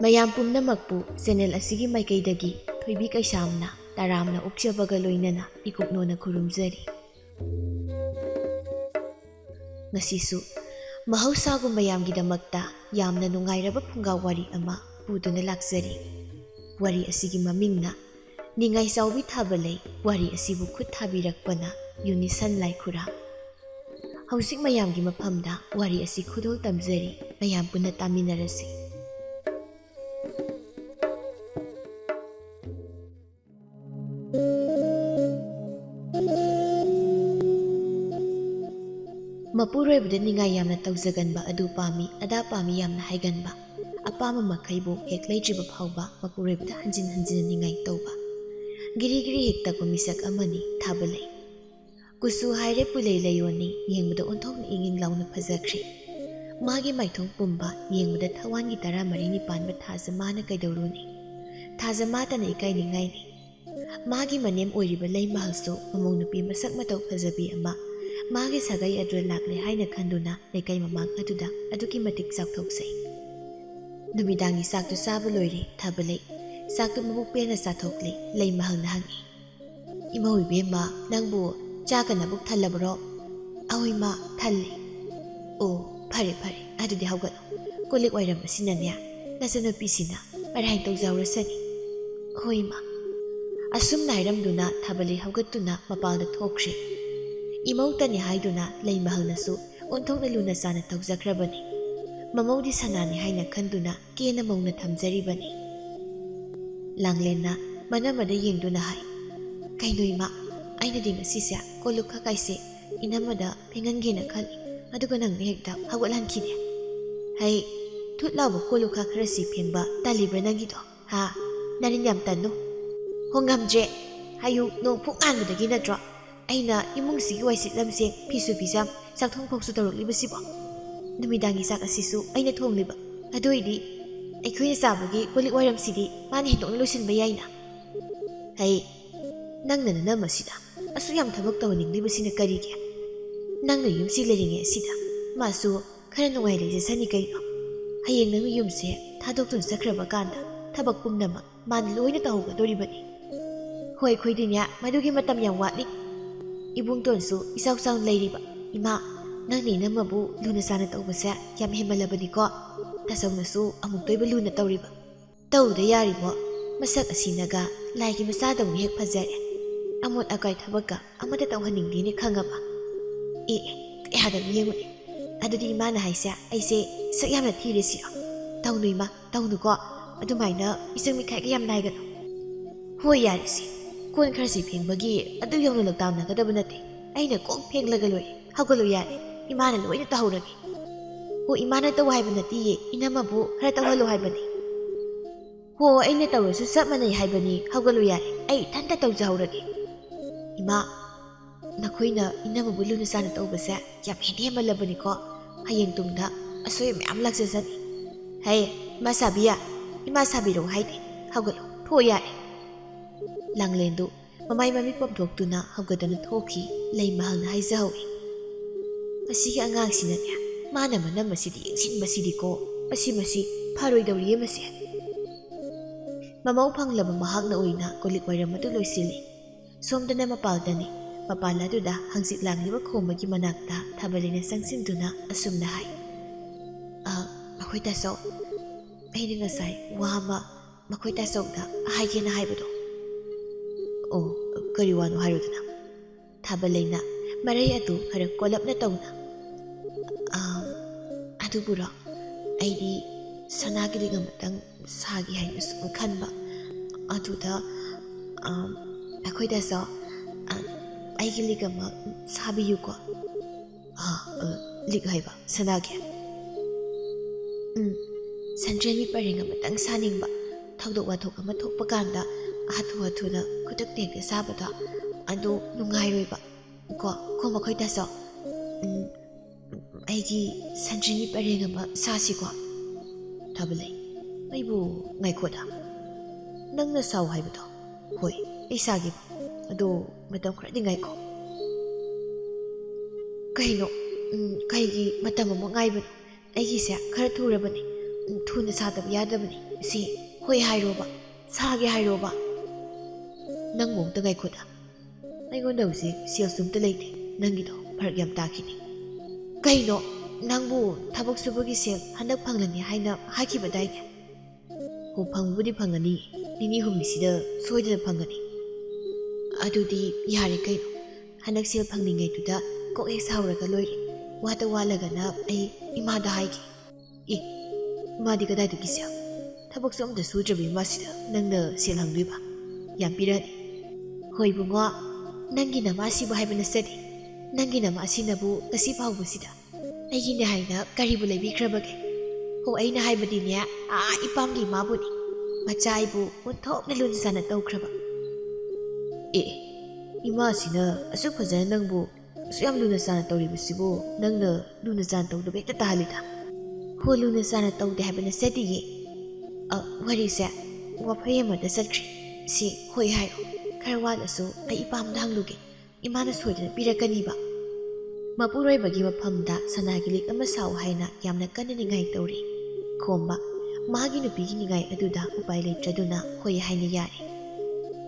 ꯃꯌꯥꯝ ꯄꯨꯝꯅꯃꯛꯄꯨ ꯆꯦꯅꯦꯜ ꯑꯁꯤꯒꯤ ꯃꯥꯏꯀꯩꯗꯒꯤ ꯊꯣꯏꯕꯤ ꯀꯩꯁꯥꯝꯅ ꯇꯔꯥꯝꯅ ꯑꯣꯛꯆꯕꯒ ꯂꯣꯏꯅꯅ ꯏꯀꯨꯞꯅꯣꯅ ꯈꯨꯔꯨꯝꯖꯔꯤ꯫ ꯉꯁꯤꯁꯨ ꯃꯍꯧꯁꯥꯒꯨꯝ ꯃꯌꯥꯝꯒꯤꯗꯃꯛꯇ ꯌꯥꯝꯅ ꯅꯨꯡꯉꯥꯏꯔꯕ ꯐꯨꯡꯒꯥ ꯋꯥꯔꯤ ꯑꯃ ꯄꯨꯗꯨꯅ ꯂꯥꯛꯆꯔꯤ꯫ ꯋꯥꯔꯤ ꯑꯁꯤꯒꯤ ꯃꯃꯤꯡꯅ ꯅꯤꯡꯉꯥꯏꯆꯥꯎꯕꯤ ꯊꯥꯕꯂꯩ, ꯋꯥꯔꯤ ꯑꯁꯤꯕꯨ ꯈꯨꯠ ꯊꯥꯕꯤꯔꯛꯄꯅ ꯌꯨꯅꯤꯁꯟ ꯂꯥꯏꯈꯨꯔꯥ꯫ ꯍꯧꯖꯤꯛ ꯃꯌꯥꯝꯒꯤ ꯃꯐꯝꯗ ꯋꯥꯔꯤ ꯑꯁꯤ ꯈꯨꯗꯣꯜ ꯇꯝꯖꯔꯤ, ꯃꯌꯥꯝ ꯄꯨꯟꯅ ꯇꯥꯃꯤꯟꯅꯔꯁꯤ꯫ ꯃꯄꯨꯔꯣꯏꯕꯗ ꯅꯤꯡꯉꯥꯏ ꯌꯥꯝꯅ ꯇꯧꯖꯒꯟꯕ ꯑꯗꯨ ꯄꯥꯝꯃꯤ ꯑꯗꯥ ꯄꯥꯝꯃꯤ ꯌꯥꯝꯅ ꯍꯥꯏꯒꯟꯕ, ꯑꯄꯥꯝꯕ ꯃꯈꯩꯕꯨ ꯍꯦꯛ ꯂꯩꯇ꯭ꯔꯤꯕ ꯐꯥꯎꯕ ꯃꯄꯨꯔꯣꯏꯕꯗ ꯍꯟꯖꯤꯟ ꯍꯟꯖꯤꯟꯅ ꯅꯤꯡꯉꯥꯏ ꯇꯧꯕ, ꯒꯤꯔꯤ ꯒꯤꯔꯤ ꯍꯦꯛ ꯇꯛꯄ ꯃꯤꯁꯛ ꯑꯃꯅꯤ ꯊꯥꯕꯂꯩ꯫ ꯀꯨꯆꯨ ꯍꯥꯏꯔꯦ ꯄꯨꯂꯩ ꯂꯩꯌꯣꯟꯅꯤ, ꯌꯦꯡꯕꯗ ꯑꯣꯟꯊꯣꯛꯅ ꯏꯪ ꯏꯪ ꯂꯥꯎꯅ ꯐꯖꯈ꯭ꯔꯦ꯫ ꯃꯥꯒꯤ ꯃꯥꯏꯊꯣꯡ ꯄꯨꯝꯕ ꯌꯦꯡꯕꯗ ꯊꯋꯥꯟꯒꯤ 14ꯅꯤ ꯄꯥꯟꯕ ꯊꯥꯖ ꯃꯥꯅ ꯀꯩꯗꯧꯔꯨꯅꯤ, ꯊꯥꯖ ꯃꯥꯇꯅ ꯏꯀꯥꯏꯅꯤꯡꯉꯥꯏꯅꯤ꯫ ꯃꯥꯒꯤ ꯃꯅꯦꯝ ꯑꯣꯏꯔꯤꯕ ꯂꯩꯃꯍꯜꯁꯨ ꯃꯃꯧ ꯅꯨꯄꯤ ꯃꯁꯛ ꯃꯇꯧ ꯐꯖꯕꯤ ꯑꯃ ꯃꯥꯒꯤ ꯁꯥꯒꯩ ꯑꯗꯨꯗ ꯂꯥꯛꯂꯦ ꯍꯥꯏꯅ ꯈꯟꯗꯨꯅ ꯂꯩꯀꯥꯏ ꯃꯃꯥꯡ ꯑꯗꯨꯗ ꯑꯗꯨꯛꯀꯤ ꯃꯇꯤꯛ ꯆꯥꯎꯊꯣꯛꯆꯩ꯫ ꯅꯨꯃꯤꯗꯥꯡꯒꯤ ꯆꯥꯛꯇꯨ ꯆꯥꯕ ꯂꯣꯏꯔꯦ ꯊꯥꯕꯂꯩ꯫ ꯆꯥꯛꯇꯨ ꯃꯕꯨꯛ ꯄꯦꯟꯅ ꯆꯥꯊꯣꯛꯂꯦ꯫ ꯂꯩꯃꯍꯜꯅ ꯍꯪꯉꯤ, "ꯏꯃꯧ ꯏꯕꯦꯝꯃ, ꯅꯪꯕꯨ ꯆꯥꯛꯀ ꯅꯕꯨꯛ ꯊꯜꯂꯕ꯭ꯔꯣ?" "ꯑꯑꯣꯏ ꯃꯥ, ꯊꯜꯂꯦ." "ꯑꯣ, ꯐꯔꯦ ꯐꯔꯦ, ꯑꯗꯨꯗꯤ ꯍꯧꯒꯠꯂꯣ꯫ ꯀꯣꯜꯂꯤꯛ ꯋꯥꯏꯔꯝ ꯑꯁꯤꯅꯅꯦ ꯅꯆꯟꯅꯨꯄꯤꯁꯤꯅ ꯃꯔꯥꯏ ꯇꯧꯖꯍꯧꯔꯁꯅꯤ." "ꯍꯣꯏ ꯃꯥ." ꯑꯁꯨꯝꯅ ꯍꯥꯏꯔꯝꯗꯨꯅ ꯊꯥꯕꯂꯩ ꯍꯧꯒꯠꯇꯨꯅ ꯃꯄꯥꯜꯗ ꯊꯣꯛꯈ꯭ꯔꯦ꯫ ꯏꯃꯧꯇꯅꯤ ꯍꯥꯏꯗꯨꯅ ꯂꯩꯃꯍꯜꯅꯁꯨ ꯑꯣꯟꯊꯣꯛꯅ ꯂꯨꯅ ꯆꯥꯅ ꯇꯧꯖꯈ꯭ꯔꯕꯅꯤ꯫ ꯃꯃꯧꯗꯤ ꯁꯅꯥꯅꯤ ꯍꯥꯏꯅ ꯈꯟꯗꯨꯅ ꯀꯦꯅ ꯃꯧꯅ ꯊꯝꯖꯔꯤꯕꯅꯤ꯫ ꯂꯥꯡꯂꯦꯟꯅ ꯃꯅꯃꯗ ꯌꯦꯡꯗꯨꯅ ꯍꯥꯏ, "ꯀꯩꯅꯣ ꯏꯃꯥ, ꯑꯩꯅꯗꯤ ꯉꯁꯤꯁꯦ ꯀꯣꯜꯂꯨꯛ ꯈꯀꯥꯏꯁꯦ ꯏꯅꯝꯃꯗ ꯐꯦꯡꯍꯟꯒꯦꯅ ꯈꯜꯂꯤ, ꯑꯗꯨꯒ ꯅꯪꯅ ꯍꯦꯛꯇ ꯍꯧꯒꯠꯍꯟꯈꯤꯅꯦ꯫ ꯍꯩ, ꯊꯨꯠ ꯂꯥꯎꯕ ꯀꯣꯜꯂꯨꯛ ꯈꯔꯁꯤ ꯐꯦꯡꯕ ꯇꯜꯂꯤꯕ꯭ꯔꯥ ꯅꯪꯒꯤꯗꯣ? ꯍꯥ, ꯅꯔꯤꯟ ꯌꯥꯝ ꯇꯟꯅꯨ." "ꯍꯣ, ꯉꯝꯗ꯭ꯔꯦ, ꯑꯌꯨꯛ ꯅꯣꯡ ꯐꯨꯛ ꯉꯥꯟꯕꯗꯒꯤ ꯅꯠꯇ꯭ꯔꯣ ꯑꯩꯅ ꯏꯃꯨꯡꯁꯤꯒꯤ ꯋꯥꯏꯁꯤꯠ ꯂꯝꯁꯦꯡ ꯐꯤꯁꯨ ꯐꯤꯖꯥꯝ ꯆꯥꯛꯊꯣꯡꯐꯧꯁꯨ ꯇꯧꯔꯛꯂꯤꯕꯁꯤꯕꯣ? ꯅꯨꯃꯤꯗꯥꯡꯒꯤ ꯆꯥꯛ ꯑꯁꯤꯁꯨ ꯑꯩꯅ ꯊꯣꯡꯂꯤꯕ, ꯑꯗꯨ ꯑꯣꯏꯗꯤ ꯑꯩꯈꯣꯏꯅ ꯆꯥꯕꯒꯤ ꯀꯣꯜꯂꯤꯛ ꯋꯥꯏꯔꯝꯁꯤꯗꯤ ꯃꯥꯅ ꯍꯦꯟꯗꯣꯛꯅ ꯂꯣꯏꯁꯤꯟꯕ ꯌꯥꯏꯅ." "ꯍꯩ, ꯅꯪꯅ ꯅꯅꯝꯃꯁꯤꯗ ꯑꯁꯨꯛ ꯌꯥꯝ ꯊꯕꯛ ꯇꯧꯍꯟꯅꯤꯡꯂꯤꯕꯁꯤꯅ ꯀꯔꯤꯒꯤ? ꯅꯪꯅ ꯌꯨꯝꯁꯤ ꯂꯩꯔꯤꯉꯩ ꯑꯁꯤꯗ ꯃꯥꯁꯨ ꯈꯔ ꯅꯨꯡꯉꯥꯏ ꯂꯩꯖꯁꯅꯤ ꯀꯩꯅꯣ꯫ ꯍꯌꯦꯡ ꯅꯪꯅ ꯌꯨꯝꯁꯦ ꯊꯥꯗꯣꯛꯇꯨꯅ ꯆꯠꯈ꯭ꯔꯕ ꯀꯥꯟꯗ ꯊꯕꯛ ꯄꯨꯝꯅꯃꯛ ꯃꯥꯅ ꯂꯣꯏꯅ ꯇꯧꯍꯧꯒꯗꯣꯔꯤꯕꯅꯤ." "ꯍꯣꯏ, ꯑꯩꯈꯣꯏꯗꯤꯅꯦ ꯃꯗꯨꯒꯤ ꯃꯇꯝ ꯌꯥꯝ ꯋꯥꯠꯂꯤ. ꯏꯕꯨꯡꯇꯣꯟꯁꯨ ꯏꯆꯥꯎ ꯆꯥꯎꯅ ꯂꯩꯔꯤꯕ. ꯏꯃꯥ, ꯅꯪꯅ ꯏꯅꯝꯃꯕꯨ ꯂꯨꯅ ꯆꯥꯅ ꯇꯧꯕꯁꯦ ꯌꯥꯝ ꯍꯦꯟꯃꯜꯂꯕꯅꯤꯀꯣ. ꯇꯥꯆꯧꯅꯁꯨ ꯑꯃꯨꯛ ꯇꯣꯏꯕ ꯂꯨꯅ ꯇꯧꯔꯤꯕ. ꯇꯧꯗ ꯌꯥꯔꯤꯕꯣ, ꯃꯁꯛ ꯑꯁꯤꯅꯒ ꯂꯥꯏꯒꯤ ꯃꯆꯥꯗꯧꯅ ꯍꯦꯛ ꯐꯖꯔꯦ. ꯑꯃꯣꯠ ꯑꯀꯥꯏ ꯊꯕꯛꯀ ꯑꯃꯠꯇ ꯇꯧꯍꯟꯅꯤꯡꯗꯦꯅꯦ ꯈꯪꯉꯕ." "ꯑꯦ ꯀꯌꯥꯗꯅꯣ ꯌꯦꯡꯉꯨꯅꯦ, ꯑꯗꯨꯗꯤ ꯏꯃꯥꯅ ꯍꯥꯏꯁꯦ ꯑꯩꯁꯦ ꯁꯛ ꯌꯥꯝꯅ ꯊꯤꯔꯦ ꯁꯤꯔꯣ? ꯇꯧꯅꯨ ꯏꯃꯥ, ꯇꯧꯅꯨꯀꯣ, ꯑꯗꯨꯃꯥꯏꯅ ꯏꯆꯪ ꯃꯤꯈꯥꯏꯒ ꯌꯥꯝ ꯅꯥꯏꯒꯅꯨ." "ꯍꯣꯏ ꯌꯥꯔꯤꯁꯤ, ꯀꯣꯟ ꯈꯔꯁꯤ ꯐꯦꯡꯕꯒꯤ ꯑꯗꯨ ꯌꯧꯅ ꯂꯛꯇꯥꯝꯅꯒꯗꯕ ꯅꯠꯇꯦ. ꯑꯩꯅ ꯀꯣꯛ ꯐꯦꯡꯂꯒ ꯂꯣꯏꯔꯦ. ꯍꯧꯒꯠꯂꯨ ꯌꯥꯔꯦ, ꯏꯃꯥꯅ ꯂꯣꯏꯅ ꯇꯧꯍꯧꯔꯒꯦ." "ꯍꯣ, ꯏꯃꯥꯅ ꯇꯧ ꯍꯥꯏꯕ ꯅꯠꯇꯤꯌꯦ, ꯏꯅꯝꯃꯕꯨꯈꯔ ꯇꯧꯍꯜꯂꯨ ꯍꯥꯏꯕꯅꯤ." "ꯍꯣ, ꯑꯩꯅ ꯇꯧꯔꯁꯨ ꯆꯞ ꯃꯥꯟꯅꯩ ꯍꯥꯏꯕꯅꯤ. ꯍꯧꯒꯠꯂꯨ ꯌꯥꯔꯦ, ꯑꯩ ꯏꯊꯟꯇ ꯇꯧꯖꯍꯧꯔꯒꯦ." "ꯏꯃꯥ, ꯅꯈꯣꯏꯅ ꯏꯅꯝꯃꯕꯨ ꯂꯨꯅ ꯆꯥꯅ ꯇꯧꯕꯁꯦ ꯌꯥꯝ ꯍꯦꯟꯃꯜꯂꯕꯅꯤꯀꯣ. ꯍꯌꯦꯡ ꯇꯨꯡꯗ ꯑꯁꯣꯏꯕ ꯃꯌꯥꯝ ꯂꯥꯛꯆꯁꯅꯤ." "ꯍꯩ, ꯏꯃꯥ ꯁꯥꯕꯤꯌꯥ, ꯏꯃꯥ ꯁꯥꯕꯤꯔꯣ ꯍꯥꯏꯗꯦ. ꯍꯧꯒꯠꯂꯣ, ꯊꯣꯛꯑꯣ ꯌꯥꯔꯦ." ꯂꯥꯡꯂꯦꯟꯗꯨ ꯃꯃꯥꯏ ꯃꯃꯤꯠ ꯄꯣꯝꯊꯣꯛꯇꯨꯅ ꯍꯧꯒꯠꯇꯨꯅ ꯊꯣꯛꯈꯤ꯫ ꯂꯩꯃꯍꯜꯅ ꯍꯥꯏꯖꯍꯧꯏ, "ꯃꯁꯤꯒꯤ ꯑꯉꯥꯡꯁꯤꯅꯅꯦ ꯃꯥꯅ ꯃꯅꯝ ꯑꯁꯤꯗꯤ ꯌꯦꯡꯁꯤꯟꯕꯁꯤꯗꯤꯀꯣ, ꯃꯁꯤ ꯐꯔꯣꯏꯗꯧꯔꯤꯌꯦ ꯃꯁꯤ." ꯃꯃꯧ ꯐꯪꯂꯕ ꯃꯍꯥꯛꯅ ꯑꯣꯏꯅ ꯀꯣꯜꯂꯤꯛ ꯋꯥꯏꯔꯝ ꯑꯗꯨ ꯂꯣꯏꯁꯤꯜꯂꯤ꯫ ꯁꯣꯝꯗꯅ ꯃꯄꯥꯜꯗꯅꯤ꯫ ꯃꯄꯥꯜ ꯑꯗꯨꯗ ꯍꯪꯆꯤꯠ ꯂꯥꯡꯂꯤꯕ ꯈꯣꯡꯕꯒꯤ ꯃꯅꯥꯛꯇ ꯊꯥꯕꯂꯩꯅ ꯆꯪꯁꯤꯟꯗꯨꯅ ꯑꯁꯨꯝꯅ ꯍꯥꯏ, "ꯃꯈꯣꯏ ꯇꯥꯆꯧ, ꯑꯩꯅ ꯉꯁꯥꯏ ꯋꯥ ꯑꯃ ꯃꯈꯣꯏ ꯇꯥꯆꯧꯗ ꯍꯥꯏꯒꯦꯅ ꯍꯥꯏꯕꯗꯣ." "ꯑꯣ, ꯀꯔꯤ ꯋꯥꯅꯣ ꯍꯥꯏꯔꯨꯗꯅ." ꯊꯥꯕꯂꯩꯅ ꯃꯔꯩ ꯑꯗꯨ ꯈꯔ ꯀꯣꯜꯂꯞꯅ ꯇꯧꯅ, "ꯑꯗꯨꯕꯨꯔꯣ, ꯑꯩꯗꯤ ꯁꯅꯥꯒꯤ ꯂꯤꯛ ꯑꯃꯇꯪ ꯁꯥꯒꯦ ꯍꯥꯏꯅ ꯁꯨꯝ ꯈꯟꯕ. ꯑꯗꯨꯗ ꯑꯩꯈꯣꯏ ꯇꯥꯆꯧ, ꯑꯩꯒꯤ ꯂꯤꯛ ꯑꯃ ꯁꯥꯕꯤꯌꯨꯀꯣ." "ꯂꯤꯛ ꯍꯥꯏꯕ ꯁꯅꯥꯒꯤ?" "ꯁꯟꯗ꯭ꯔꯦꯟꯒꯤ ꯄꯔꯦꯡ ꯑꯃꯇꯪ ꯁꯥꯅꯤꯡꯕ. ꯊꯧꯗꯣꯛ ꯋꯥꯊꯣꯛ ꯑꯃ ꯊꯣꯛꯄ ꯀꯥꯟꯗ ꯍꯥꯊꯨ ꯍꯥꯊꯨꯅ ꯈꯨꯗꯛꯇ ꯍꯦꯛꯇ ꯁꯥꯕꯗꯣ ꯑꯗꯨ ꯅꯨꯡꯉꯥꯏꯔꯣꯏꯕ ꯀꯣ ꯃꯈꯣꯏ ꯇꯥꯆꯧ. ꯑꯩꯒꯤ ꯁꯟꯗ꯭ꯔꯦꯟꯒꯤ ꯄꯔꯦꯡ ꯑꯃ ꯁꯥꯁꯤꯀꯣ." "ꯊꯥꯕꯂꯩ, ꯑꯩꯕꯨ ꯉꯥꯏꯈꯣꯗ. ꯅꯪꯅ ꯁꯥꯎ ꯍꯥꯏꯕꯗꯣ? ꯍꯣꯏ, ꯑꯩ ꯁꯥꯒꯦꯕ, ꯑꯗꯣ ꯃꯇꯝ ꯈꯔꯗꯤ ꯉꯥꯏꯈꯣ." "ꯀꯩꯅꯣ, ꯀꯩꯒꯤ ꯃꯇꯝ ꯑꯃꯨꯛ ꯉꯥꯏꯕꯅꯣ? ꯑꯩꯒꯤꯁꯦ ꯈꯔ ꯊꯨꯔꯕꯅꯤ. ꯊꯨꯅ ꯁꯥꯗꯕ ꯌꯥꯗꯕꯅꯤ." ꯁꯤ ꯍꯣꯏ ꯍꯥꯏꯔꯣꯕ ꯁꯥꯒꯦ ꯍꯥꯏꯔꯣꯕ ꯅꯪ ꯃꯣꯡꯇ ꯉꯥꯏꯈꯣꯗ ꯑꯩꯉꯣꯟꯗ ꯍꯧꯖꯤꯛ ꯁꯦꯜ ꯁꯨꯝꯇ ꯂꯩꯇꯦ ꯅꯪꯒꯤꯗꯣ ꯐꯔꯛ ꯌꯥꯝ ꯇꯥꯈꯤꯅꯤ ꯀꯩꯅꯣ ꯅꯪꯕꯨ ꯊꯕꯛ ꯁꯨꯕꯒꯤ ꯁꯦꯜ ꯍꯟꯗꯛ ꯐꯪꯂꯅꯤ ꯍꯥꯏꯅ ꯍꯥꯏꯈꯤꯕꯗꯥꯏꯅꯦ ꯍꯣ ꯐꯪꯕꯨꯗꯤ ꯐꯪꯒꯅꯤ ꯅꯤꯅꯤ ꯍꯨꯝꯅꯤꯁꯤꯗ ꯁꯣꯏꯗꯅ ꯐꯪꯒꯅꯤ ꯑꯗꯨꯗꯤ ꯌꯥꯔꯦ ꯀꯩꯅꯣ ꯍꯟꯗꯛ ꯁꯦꯜ ꯐꯪꯂꯤꯉꯩꯗꯨꯗ ꯀꯣꯛ ꯍꯦꯛ ꯁꯥꯎꯔꯒ ꯂꯣꯏꯔꯦ ꯋꯥꯇ ꯋꯥꯠꯂꯒꯅ ꯑꯩ ꯏꯃꯥꯗ ꯍꯥꯏꯒꯦ ꯏꯃꯥꯗꯤ ꯀꯗꯥꯏꯗꯒꯤ ꯁꯦꯜ ꯊꯕꯛꯁꯨ ꯑꯝꯇ ꯁꯨꯗ꯭ꯔꯕꯤ ꯏꯃꯥꯁꯤꯗ ꯅꯪꯅ ꯁꯦꯜ ꯍꯪꯗꯣꯏꯕ ꯌꯥꯝ ꯄꯤꯔꯛꯑꯅꯤ ꯍꯣꯏ ꯕꯨꯡꯉꯣ ꯅꯪꯒꯤ ꯅꯃꯥꯁꯤꯕꯨ ꯍꯥꯏꯕ ꯅꯠꯆꯗꯦ ꯅꯪꯒꯤ ꯅꯃꯥꯁꯤꯅꯕꯨ ꯉꯁꯤ ꯐꯥꯎꯕꯁꯤꯗ ꯑꯩꯒꯤꯅꯦ ꯍꯥꯏꯅ ꯀꯔꯤꯕꯨ ꯂꯩꯕꯤꯈ꯭ꯔꯕꯒꯦ ꯍꯣ ꯑꯩꯅ ꯍꯥꯏꯕꯗꯤꯅꯦ ꯏꯄꯥꯝꯒꯤ ꯏꯃꯥꯕꯨꯅꯤ ꯃꯆꯥ ꯑꯩꯕꯨ ꯑꯣꯟꯊꯣꯛꯅ ꯂꯨꯅ ꯆꯥꯟꯅ ꯇꯧꯈ꯭ꯔꯕ ꯏꯃꯥꯁꯤꯅ ꯑꯁꯨꯛ ꯐꯖꯅ ꯅꯪꯕꯨ ꯑꯁꯨꯛ ꯌꯥꯝ ꯂꯨꯅ ꯆꯥꯟꯅ ꯇꯧꯔꯤꯕꯁꯤꯕꯨ ꯅꯪꯅ ꯂꯨꯅ ꯆꯥꯟꯅ ꯇꯧꯗꯕ ꯍꯦꯛꯇ ꯇꯥꯍꯜꯂꯤꯗ ꯍꯣ ꯂꯨꯅ ꯆꯥꯟꯅ ꯇꯧꯗꯦ ꯍꯥꯏꯕ ꯅꯠꯆꯗꯤꯌꯦ ꯋꯥꯔꯤꯁꯦ ꯋꯥꯐꯩ ꯑꯃꯗ ꯆꯠꯈ꯭ꯔꯦ ꯁꯤ ꯍꯣꯏ ꯍꯥꯏꯔꯣ ꯈꯔ ꯋꯥꯠꯂꯁꯨ ꯑꯩ ꯏꯄꯥꯝꯗ ꯍꯪꯂꯨꯒꯦ ꯏꯃꯥꯅ ꯁꯣꯏꯗꯅ ꯄꯤꯔꯛꯀꯅꯤꯕ ꯃꯄꯨꯔꯣꯏꯕꯒꯤ ꯃꯐꯝꯗ ꯁꯅꯥꯒꯤ ꯂꯤꯛ ꯑꯃ ꯁꯥꯎ ꯍꯥꯏꯅ ꯌꯥꯝꯅ ꯀꯟꯅ ꯅꯤꯡꯉꯥꯏ ꯇꯧꯔꯤ ꯈꯣꯝꯕ ꯃꯥꯒꯤ ꯅꯨꯄꯤꯒꯤ ꯅꯤꯡꯉꯥꯏ ꯑꯗꯨꯗ ꯎꯄꯥꯏ ꯂꯩꯇ꯭ꯔꯗꯨꯅ ꯍꯣꯏ ꯍꯥꯏꯅ ꯌꯥꯔꯦ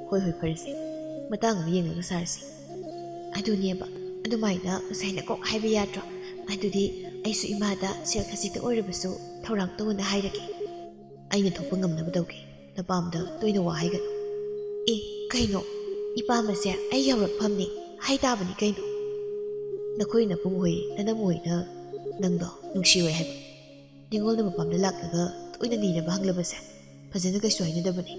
ꯍꯣꯏ ꯐꯔꯁꯦ ꯃꯇꯥꯡ ꯑꯃ ꯌꯦꯡꯂꯒ ꯁꯥꯔꯁꯤ ꯑꯗꯨꯅꯦꯕ ꯑꯗꯨꯃꯥꯏꯅ ꯉꯁꯥꯏꯅ ꯀꯣꯛ ꯍꯥꯏꯕ ꯌꯥꯗ꯭ꯔꯣ ꯑꯗꯨꯗꯤ ꯑꯩꯁꯨ ꯏꯃꯥꯗ ꯁꯦꯜ ꯈꯖꯤꯛꯇ ꯑꯣꯏꯔꯕꯁꯨ ꯊꯧꯔꯥꯡ ꯇꯧꯅ ꯍꯥꯏꯔꯒꯦ ꯑꯩꯅ ꯊꯣꯛꯄ ꯉꯝꯅꯕ ꯇꯧꯒꯦ ꯅꯄꯥꯝꯗ ꯇꯣꯏꯅ ꯋꯥ ꯍꯥꯏꯒꯅꯨ ꯀꯩꯅꯣ ꯏꯄꯥꯝꯕꯁꯦ ꯑꯩ ꯌꯧꯔꯛꯐꯝꯅꯤ ꯍꯥꯏ ꯇꯥꯕꯅꯤ ꯀꯩꯅꯣ ꯅꯈꯣꯏ ꯅꯄꯨꯡ ꯍꯣꯏ ꯅꯅꯝ ꯍꯣꯏꯅ ꯅꯪꯗꯣ ꯅꯨꯡꯁꯤꯔꯣꯏ ꯍꯥꯏꯕ ꯅꯤꯡꯉꯣꯜꯅ ꯃꯄꯥꯝꯗ ꯂꯥꯛꯂꯒ ꯇꯣꯏꯅ ꯅꯤꯅꯕ ꯍꯪꯂꯕꯁꯦ ꯐꯖꯅ ꯀꯩꯁꯨ ꯍꯥꯏꯅꯗꯕꯅꯤ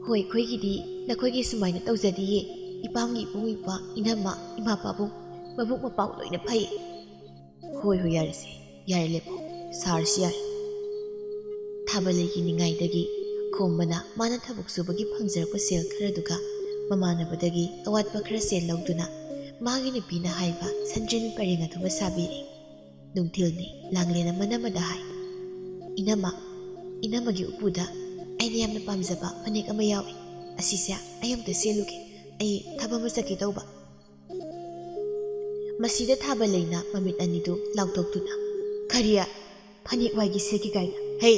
ꯍꯣꯏ ꯑꯩꯈꯣꯏꯒꯤꯗꯤ ꯅꯈꯣꯏꯒꯤ ꯁꯨꯃꯥꯏꯅ ꯇꯧꯖꯗꯤꯌꯦ ꯏꯄꯥꯝꯒꯤ ꯏꯕꯨꯡ ꯏꯄ꯭ꯋꯥ ꯏꯅꯝꯃ ꯏꯃꯥ ꯄꯥꯕꯨꯡ ꯃꯕꯨꯛ ꯃꯄꯥꯎ ꯂꯣꯏꯅ ꯐꯩ ꯍꯣꯏ ꯌꯥꯔꯦꯁꯦ ꯌꯥꯔꯦ ꯂꯦꯞꯄꯣ ꯁꯥꯔꯁꯤ ꯌꯥꯔꯦ ꯊꯥꯕꯜꯂꯩꯒꯤ ꯅꯤꯡꯉꯥꯏꯗꯒꯤ ꯈꯣꯝꯕꯅ ꯃꯥꯅ ꯊꯕꯛ ꯁꯨꯕꯒꯤ ꯐꯪꯖꯔꯛꯄ ꯁꯦꯜ ꯈꯔꯗꯨꯒ ꯃꯃꯥꯟꯅꯕꯗꯒꯤ ꯑꯋꯥꯠꯄ ꯈꯔ ꯁꯦꯜ ꯂꯧꯗꯨꯅ ꯃꯥꯒꯤ ꯅꯨꯄꯤꯅ ꯍꯥꯏꯕ ꯁꯟꯗ꯭ꯔꯦꯟ ꯄꯔꯦꯡ ꯑꯗꯨꯃ ꯁꯥꯕꯤꯔꯤ ꯅꯨꯡꯊꯤꯜꯅꯤ ꯂꯥꯡꯂꯦꯟ ꯑꯃꯗ ꯍꯥꯏ ꯏꯅꯝꯃꯒꯤ ꯎꯄꯨꯗ ꯑꯩꯅ ꯌꯥꯝꯅ ꯄꯥꯝꯖꯕ ꯐꯅꯦꯛ ꯑꯃ ꯌꯥꯎꯏ ꯑꯁꯤꯁꯦ ꯑꯩ ꯑꯃꯇ ꯁꯦꯠꯂꯨꯒꯦ ꯑꯩ ꯊꯕꯛ ꯑꯃ ꯆꯠꯀꯦ ꯇꯧꯕ ꯃꯁꯤꯗ ꯊꯥꯕꯜꯂꯩꯅ ꯃꯃꯤꯠ ꯑꯅꯤꯗꯨ ꯂꯥꯎꯊꯣꯛꯇꯨꯅ ꯀꯔꯤꯌꯥ ꯐꯅꯦꯛ ꯋꯥꯏꯒꯤ ꯁꯦꯠꯀꯦ ꯀꯥꯏꯅ ꯍꯩ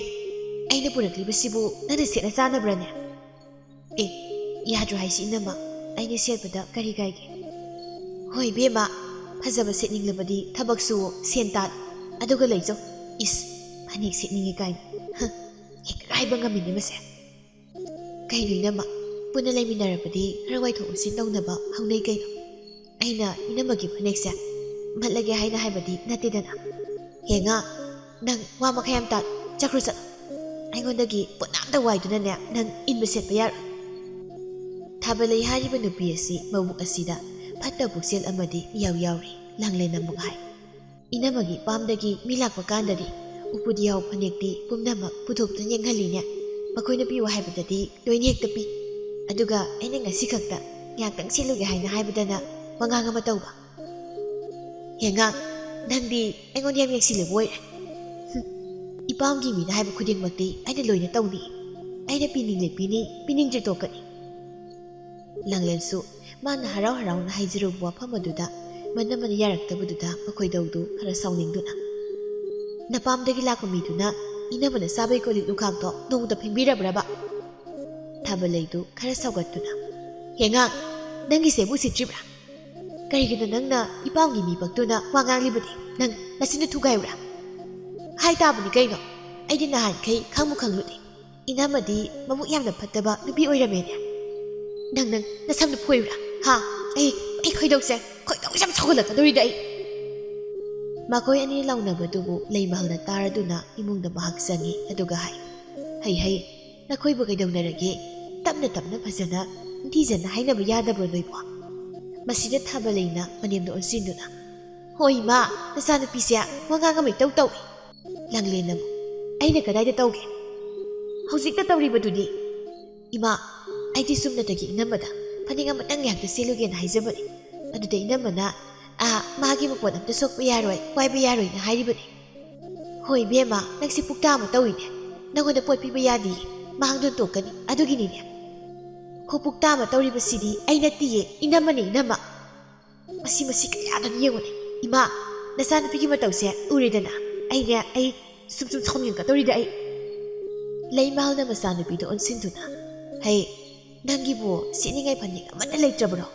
ꯑꯩꯅ ꯄꯨꯔꯛꯂꯤꯕꯁꯤꯕꯨ ꯅꯪꯅ ꯁꯦꯠꯅ ꯆꯥꯅꯕ꯭ꯔꯅꯦ ꯌꯥꯗ꯭ꯔꯣ ꯍꯥꯏꯁꯤ ꯏꯅꯝꯃ ꯑꯩꯅ ꯁꯦꯠꯄꯗ ꯀꯔꯤ ꯀꯥꯏꯒꯦ ꯍꯣꯏ ꯕꯦꯝꯃ ꯐꯖꯕ ꯁꯦꯠꯅꯤꯡꯂꯕꯗꯤ ꯊꯕꯛ ꯁꯨꯋꯣ ꯁꯦꯟ ꯇꯥꯜ ꯑꯗꯨꯒ ꯂꯩꯖꯧ ꯐꯅꯦꯛ ꯁꯦꯠꯅꯤꯡꯉꯤ ꯀꯥꯏꯅ ꯍꯦꯛꯇ ꯍꯥꯏꯕ ꯉꯝꯃꯤꯅꯦ ꯃꯁꯦ ꯀꯩꯅꯣꯏꯅꯝꯃ ꯄꯨꯟꯅ ꯂꯩꯃꯤꯟꯅꯔꯕꯗꯤ ꯈꯔ ꯋꯥꯏꯊꯣꯛ ꯋꯥꯏꯁꯤꯟ ꯇꯧꯅꯕ ꯍꯧꯅꯩ ꯀꯩꯅꯣ ꯑꯩꯅ ꯏꯅꯝꯃꯒꯤ ꯐꯅꯦꯛꯁꯦ ꯃꯠꯂꯒꯦ ꯍꯥꯏꯅ ꯍꯥꯏꯕꯗꯤ ꯅꯠꯇꯦꯗꯅ ꯍꯦꯉꯥ ꯅꯪ ꯋꯥ ꯃꯈꯥ ꯌꯥꯝ ꯇꯥ ꯆꯠꯈ꯭ꯔꯣ ꯆꯠꯂꯣ ꯑꯩꯉꯣꯟꯗꯒꯤ ꯄꯣꯠꯅꯥꯝꯇ ꯋꯥꯏꯗꯨꯅꯅꯦ ꯅꯪ ꯏꯟꯕ ꯁꯦꯠꯄ ꯌꯥꯔꯣꯏ ꯊꯥꯕꯜꯂꯩ ꯍꯥꯏꯔꯤꯕ ꯅꯨꯄꯤ ꯑꯁꯤ ꯃꯕꯨꯛ ꯑꯁꯤꯗ ꯐꯠꯇ ꯄꯨꯛꯆꯦꯜ ꯑꯃꯗꯤ ꯌꯥꯎꯔꯤ ꯂꯥꯡꯂꯦꯟ ꯑꯃꯨꯛ ꯍꯥꯏ ꯏꯅꯝꯃꯒꯤ ꯄꯥꯝꯗꯒꯤ ꯃꯤ ꯂꯥꯛꯄ ꯀꯥꯟꯗꯗꯤ ꯎꯄꯨꯗ ꯌꯥꯎ ꯐꯅꯦꯛꯇꯤ ꯄꯨꯝꯅꯃꯛ ꯄꯨꯊꯣꯛꯇꯨꯅ ꯌꯦꯡꯍꯜꯂꯤꯅꯦ ꯃꯈꯣꯏꯅ ꯄꯤꯌꯨ ꯍꯥꯏꯕꯗꯗꯤ ꯂꯣꯏꯅ ꯍꯦꯛꯇ ꯄꯤ ꯑꯗꯨꯒ ꯑꯩꯅ ꯉꯁꯤ ꯈꯛꯇ ꯉꯥꯛꯇꯪ ꯁꯦꯠꯂꯨꯒꯦ ꯍꯥꯏꯅ ꯍꯥꯏꯕꯗꯅ ꯋꯥꯉꯥꯡ ꯑꯃ ꯇꯧꯕ ꯍꯦꯉꯥꯡ ꯅꯪꯗꯤ ꯑꯩꯉꯣꯟꯗ ꯌꯥꯝ ꯌꯦꯡꯁꯤꯜꯂꯦꯕ ꯑꯣꯏꯔꯦ ꯏꯄꯥꯝꯒꯤ ꯃꯤꯅ ꯍꯥꯏꯕ ꯈꯨꯗꯤꯡꯃꯛꯇꯤ ꯑꯩꯅ ꯂꯣꯏꯅ ꯇꯧꯅꯤ ꯑꯩꯅ ꯄꯤꯅꯤꯡꯂꯦ ꯄꯤꯅꯤ ꯄꯤꯅꯤꯡꯗ꯭ꯔꯦ ꯇꯣꯛꯀꯅꯤ ꯂꯥꯡꯂꯦꯟꯁꯨ ꯃꯥꯅ ꯍꯔꯥꯎ ꯍꯔꯥꯎꯅ ꯍꯥꯏꯖꯔꯨꯕ ꯋꯥꯐꯝ ꯑꯗꯨꯗ ꯃꯅꯝꯃꯅ ꯌꯥꯔꯛꯇꯕꯗꯨꯗ ꯃꯈꯣꯏꯗꯧꯗꯨ ꯈꯔ ꯁꯥꯎꯅꯤꯡꯗꯨꯅ ꯅꯄꯥꯝꯗꯒꯤ ꯂꯥꯛꯄ ꯃꯤꯗꯨꯅ ꯏꯅꯝꯃꯅ ꯆꯥꯕꯩ ꯀꯣꯜꯂꯤꯛ ꯂꯨꯈꯥꯛꯇꯣ ꯅꯣꯡꯃꯇ ꯐꯦꯡꯕꯤꯔꯕ꯭ꯔꯕ ꯊꯥꯕꯜꯂꯩꯗꯨ ꯈꯔ ꯁꯥꯎꯒꯠꯇꯨꯅ ꯍꯦꯉꯥꯡ ꯅꯪꯒꯤꯁꯦ ꯎꯁꯤꯠꯇ꯭ꯔꯤꯕ꯭ꯔꯥ ꯀꯔꯤꯒꯤꯅꯣ ꯅꯪꯅ ꯏꯄꯥꯝꯒꯤ ꯃꯤꯕꯛꯇꯨꯅ ꯋꯥ ꯉꯥꯡꯂꯤꯕꯗꯤ ꯅꯪ ꯅꯆꯤꯟꯗ ꯊꯨꯒꯥꯏꯕ꯭ꯔꯥ ꯍꯥꯏ ꯇꯥꯕꯅꯤ ꯀꯩꯅꯣ ꯑꯩꯗꯤ ꯅꯍꯥꯟꯈꯩ ꯈꯪꯕꯨ ꯈꯪꯂꯨꯗꯦ ꯏꯅꯝꯃꯗꯤ ꯃꯕꯨꯛ ꯌꯥꯝꯅ ꯐꯠꯇꯕ ꯅꯨꯄꯤ ꯑꯣꯏꯔꯝꯃꯦꯅꯦ ꯅꯪ ꯅꯁꯝꯗ ꯐꯣꯏꯕ꯭ꯔꯥ ꯑꯩ ꯈꯣꯏꯗꯧꯁꯦ ꯌꯥꯝ ꯁꯧꯒꯠꯂꯛꯀꯗꯧꯔꯤꯗ ꯑꯩ ꯃꯈꯣꯏ ꯑꯅꯤ ꯂꯥꯎꯅꯕꯗꯨꯕꯨ ꯂꯩ ꯃꯍꯜꯅ ꯇꯥꯔꯗꯨꯅ ꯏꯃꯨꯡꯗ ꯃꯍꯥꯛ ꯆꯪꯉꯤ ꯑꯗꯨꯒ ꯍꯥꯏ ꯍꯩ ꯅꯈꯣꯏꯕꯨ ꯀꯩꯗꯧꯅꯔꯒꯦ ꯇꯞꯅ ꯐꯖꯅ ꯅꯤꯡꯊꯤꯖꯅ ꯍꯥꯏꯅꯕ ꯌꯥꯗꯕ꯭ꯔꯣ ꯅꯣꯏꯕꯣ ꯃꯁꯤꯗ ꯊꯥꯕꯜꯂꯩꯅ ꯃꯅꯦꯝꯗ ꯑꯣꯟꯁꯤꯟꯗꯨꯅ ꯍꯣꯏ ꯏꯃꯥ ꯅꯆꯥꯅꯨꯄꯤꯁꯦ ꯋꯥꯉꯥꯡ ꯑꯃ ꯏꯇꯧ ꯇꯧꯏ ꯂꯥꯡꯂꯦꯟ ꯑꯃꯨꯛ ꯑꯩꯅ ꯀꯗꯥꯏꯗ ꯇꯧꯒꯦ ꯍꯧꯖꯤꯛꯇ ꯇꯧꯔꯤꯕꯗꯨꯗꯤ ꯏꯃꯥ ꯑꯩꯗꯤ ꯆꯨꯝꯅꯇꯒꯤ ꯏꯅꯝꯃꯗ ꯐꯅꯦꯛ ꯑꯃꯇꯪ ꯉꯥꯛꯇ ꯁꯦꯠꯂꯨꯒꯦꯅ ꯍꯥꯏꯖꯕꯅꯤ ꯑꯗꯨꯗ ꯏꯅꯝꯃꯅ ꯃꯥꯒꯤ ꯃꯄꯣꯠ ꯑꯝꯇ ꯁꯣꯛꯄ ꯌꯥꯔꯣꯏ ꯋꯥꯏꯕ ꯌꯥꯔꯣꯏꯅ ꯍꯥꯏꯔꯤꯕꯅꯤ ꯍꯣꯏ ꯏꯕꯦꯝꯃ ꯅꯪꯁꯤ ꯄꯨꯛꯇꯥ ꯑꯃ ꯇꯧꯏꯅꯦ ꯅꯪꯉꯣꯟꯗ ꯄꯣꯠ ꯄꯤꯕ ꯌꯥꯗꯦ ꯃꯥꯡꯗꯨꯅ ꯇꯣꯛꯀꯅꯤ ꯑꯗꯨꯒꯤꯅꯤꯅꯦ ꯍꯣ ꯄꯨꯛꯇꯥ ꯑꯃ ꯇꯧꯔꯤꯕꯁꯤꯗꯤ ꯑꯩ ꯅꯠꯇꯤꯌꯦ ꯏꯅꯝꯃꯅꯤ ꯏꯅꯝꯃ ꯃꯁꯤ ꯀꯌꯥꯗꯅ ꯌꯦꯡꯉꯨꯅꯦ ꯏꯃꯥ ꯅꯆꯥꯅꯨꯄꯤꯒꯤ ꯃꯇꯧꯁꯦ ꯎꯔꯦꯗꯅ ꯑꯩ ꯁꯨꯝ ꯁꯥꯎꯅꯤꯡꯉꯛꯀꯗꯧꯔꯤꯗ ꯑꯩ ꯂꯩꯃꯥꯜꯅ ꯃꯆꯥꯅꯨꯄꯤꯗ ꯑꯣꯟꯁꯤꯟꯗꯨꯅ ꯍꯩ ꯅꯪꯒꯤꯕꯨ ꯁꯦꯠꯅꯤꯡꯉꯥꯏ ꯐꯅꯦꯛ ꯑꯃꯠꯇ ꯂꯩꯇ꯭ꯔꯕ꯭ꯔꯣ?